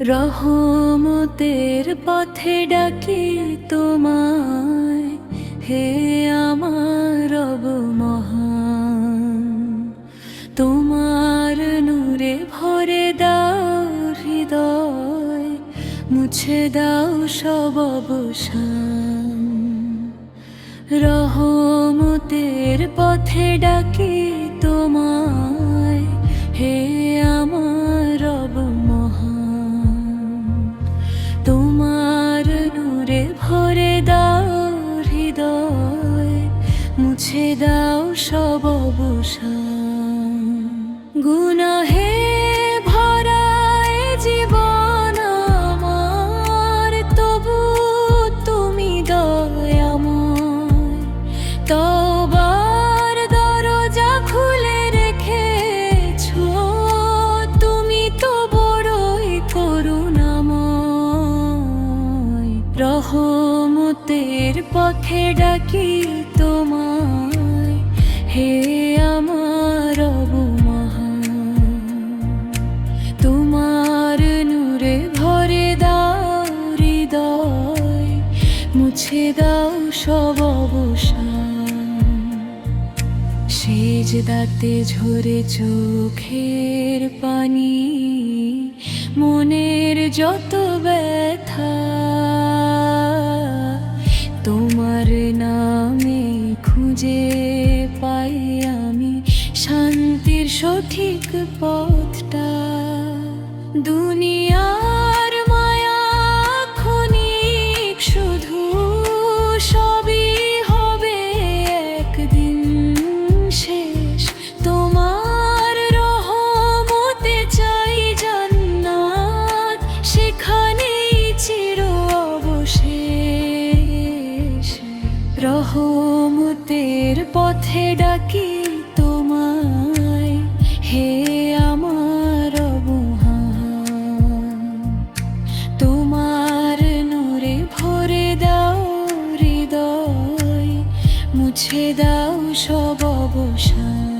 রহমতের পথে ডাকি তোমায়, হে আমার রব মহান। তোমার নূরে ভরে দাও হৃদয়, মুছে দাও সব অবসান। রহমতের পথে ডাকি তোমায়, হে আমার রব মহান। তোমার নূরে ভরে দাও হৃদয়, মুছে দাও সব অবসান। গুনাহে ভরা এ জীবন আমার, তবু তুমি দয়াময়। তওবার দরজা খুলে রেখেছো, তুমি তো বড়ই করুণাময়। রহমতের পথে ডাকি তোমায়, হে আমার রব মহান। তোমার নূরে ভরে দাও হৃদয়, মুছে দাও সব অবসান। সিজদাতে ঝরে চোখের পানি, মনের যত ব্যথা তোমার নামে খুঁজে পাই আমি শান্তির সঠিক পথটা। দুনিয়ার মায়া ক্ষণিক শুধু, সবই হবে একদিন শেষ। তোমার রহমতে চাই জান্নাত, সেখানেই চির অবশেষ। রহমতের পথে ডাকি তোমায়, হে আমার মহান। তোমার নূরে ভরে দাও হৃদয়, মুছে দাও সব অবসান।